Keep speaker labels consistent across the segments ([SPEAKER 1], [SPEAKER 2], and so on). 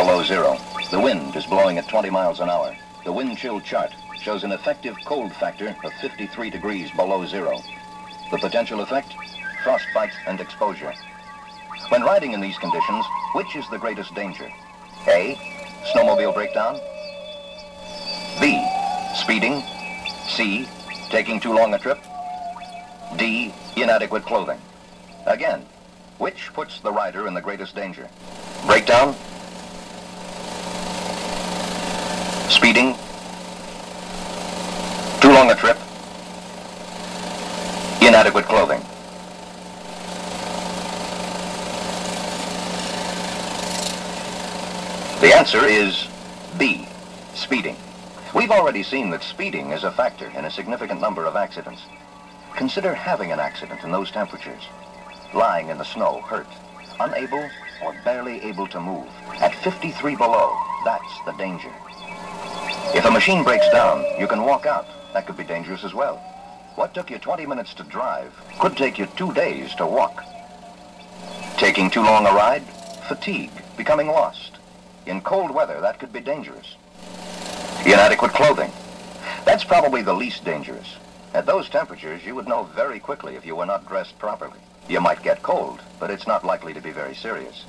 [SPEAKER 1] below zero. The wind is blowing at 20 miles an hour. The wind chill chart shows an effective cold factor of 53 degrees below zero. The potential effect? Frostbite and exposure. When riding in these conditions, which is the greatest danger? A, snowmobile breakdown. B, speeding. C, taking too long a trip. D, inadequate clothing. Again, which puts the rider in the greatest danger? Breakdown? Speeding? Too long a trip? Inadequate clothing. The answer is B, speeding. We've already seen that speeding is a factor in a significant number of accidents. Consider having an accident in those temperatures. Lying in the snow, hurt, unable or barely able to move. At 53 below, that's the danger. If a machine breaks down, you can walk out. That could be dangerous as well. What took you 20 minutes to drive could take you 2 days to walk. Taking too long a ride? Fatigue, becoming lost. In cold weather, that could be dangerous. Inadequate clothing. That's probably the least dangerous. At those temperatures, you would know very quickly if you were not dressed properly. You might get cold, but it's not likely to be very serious.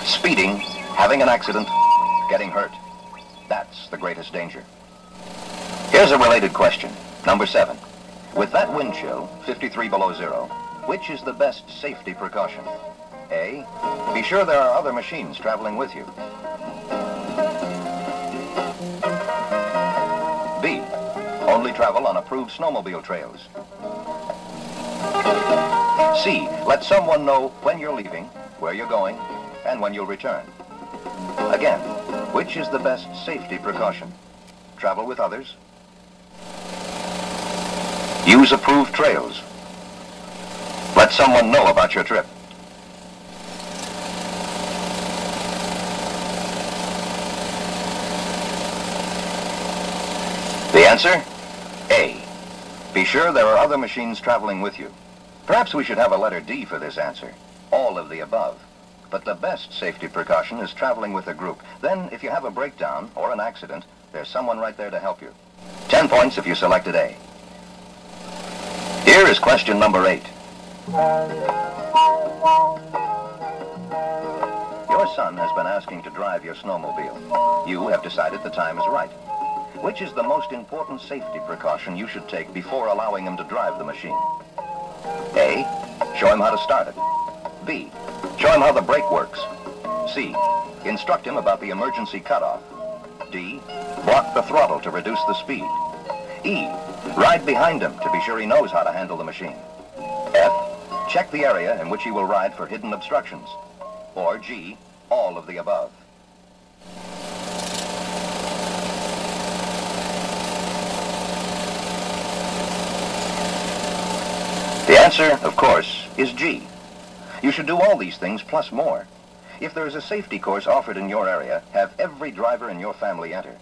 [SPEAKER 1] Speeding, having an accident, getting hurt. That's the greatest danger. Here's a related question. Number 7. With that wind chill, 53 below zero, which is the best safety precaution? A, be sure there are other machines traveling with you. B, only travel on approved snowmobile trails. C, let someone know when you're leaving, where you're going, and when you'll return. Again, which is the best safety precaution? Travel with others? Use approved trails. Let someone know about your trip. The answer? A. Be sure there are other machines traveling with you. Perhaps we should have a letter D for this answer. All of the above. But the best safety precaution is traveling with a group. Then, if you have a breakdown or an accident, there's someone right there to help you. 10 points if you selected A. Here is question number 8. Your son has been asking to drive your snowmobile. You have decided the time is right. Which is the most important safety precaution you should take before allowing him to drive the machine? A, show him how to start it. B, show him how the brake works. C, instruct him about the emergency cutoff. D, block the throttle to reduce the speed. E, ride behind him to be sure he knows how to handle the machine. F, check the area in which he will ride for hidden obstructions. Or G, all of the above. The answer, of course, is G. You should do all these things plus more. If there is a safety course offered in your area, have every driver in your family enter.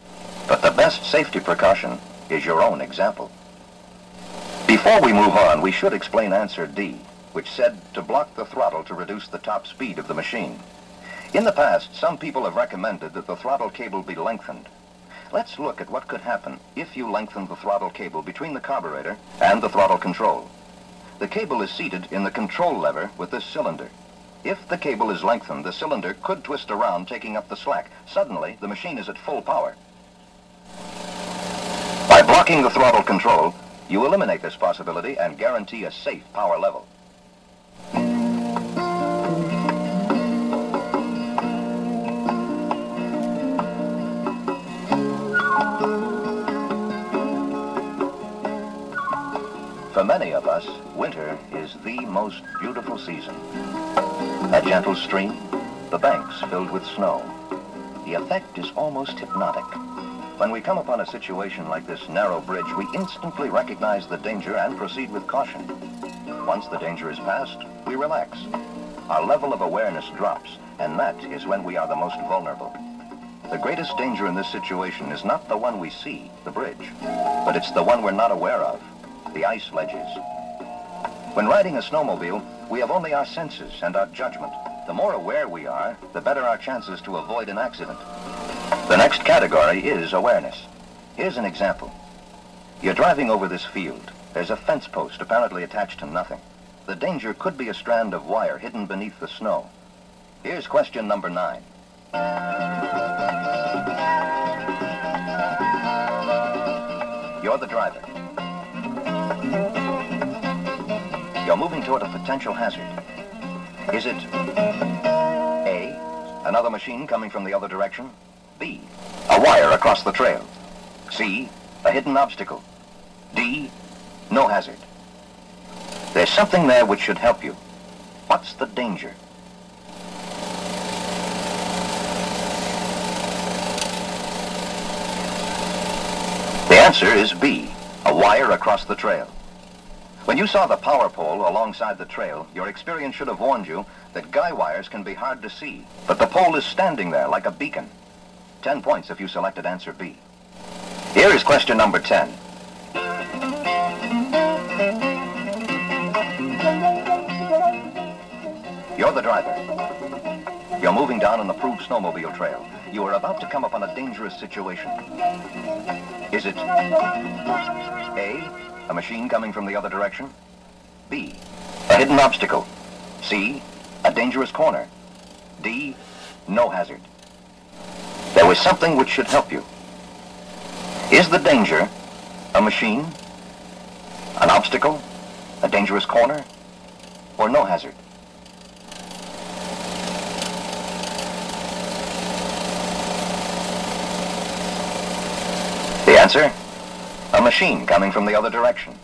[SPEAKER 1] But the best safety precaution is your own example. Before we move on, we should explain answer D, which said to block the throttle to reduce the top speed of the machine. In the past, some people have recommended that the throttle cable be lengthened. Let's look at what could happen if you lengthen the throttle cable between the carburetor and the throttle control. The cable is seated in the control lever with this cylinder. If the cable is lengthened, the cylinder could twist around, taking up the slack. Suddenly, the machine is at full power. By blocking the throttle control, you eliminate this possibility and guarantee a safe power level. For many of us, winter is the most beautiful season. A gentle stream, the banks filled with snow. The effect is almost hypnotic. When we come upon a situation like this narrow bridge, we instantly recognize the danger and proceed with caution. Once the danger is past, we relax. Our level of awareness drops, and that is when we are the most vulnerable. The greatest danger in this situation is not the one we see, the bridge, but it's the one we're not aware of, the ice ledges. When riding a snowmobile, we have only our senses and our judgment. The more aware we are, the better our chances to avoid an accident. The next category is awareness. Here's an example. You're driving over this field. There's a fence post apparently attached to nothing. The danger could be a strand of wire hidden beneath the snow. Here's question number 9. You're the driver. You're moving toward a potential hazard. Is it A, another machine coming from the other direction? B, a wire across the trail? C, a hidden obstacle? D, no hazard? There's something there which should help you. What's the danger? The answer is B, a wire across the trail. When you saw the power pole alongside the trail, your experience should have warned you that guy wires can be hard to see, but the pole is standing there like a beacon. 10 points if you selected answer B. Here is question number 10. You're the driver. You're moving down an approved snowmobile trail. You are about to come upon a dangerous situation. Is it A, a machine coming from the other direction? B, a hidden obstacle? C, a dangerous corner? D, no hazard? There was something which should help you. Is the danger a machine, an obstacle, a dangerous corner, or no hazard? The answer? A machine coming from the other direction.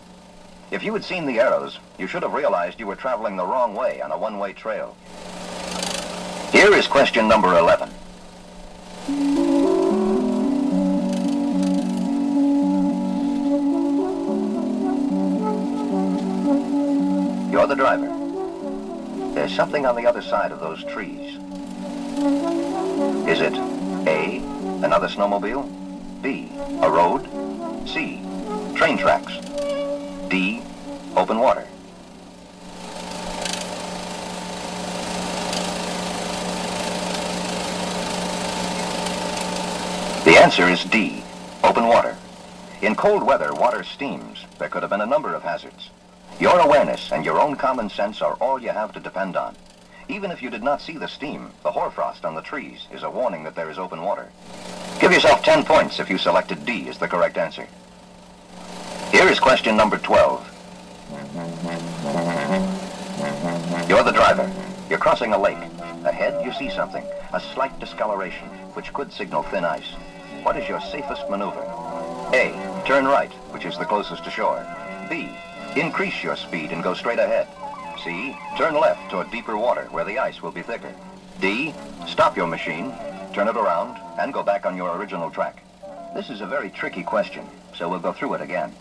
[SPEAKER 1] If you had seen the arrows, you should have realized you were traveling the wrong way on a one-way trail. Here is question number 11. You're the driver. There's something on the other side of those trees. Is it A, another snowmobile? B, a road? C, train tracks? D, open water? The answer is D, open water. In cold weather, water steams. There could have been a number of hazards. Your awareness and your own common sense are all you have to depend on. Even if you did not see the steam, the hoarfrost on the trees is a warning that there is open water. Give yourself 10 points if you selected D as the correct answer. Here is question number 12. You're the driver. You're crossing a lake. Ahead, you see something, a slight discoloration, which could signal thin ice. What is your safest maneuver? A, turn right, which is the closest to shore. B, increase your speed and go straight ahead. C, turn left toward deeper water where the ice will be thicker. D, stop your machine, turn it around, and go back on your original track. This is a very tricky question, so we'll go through it again.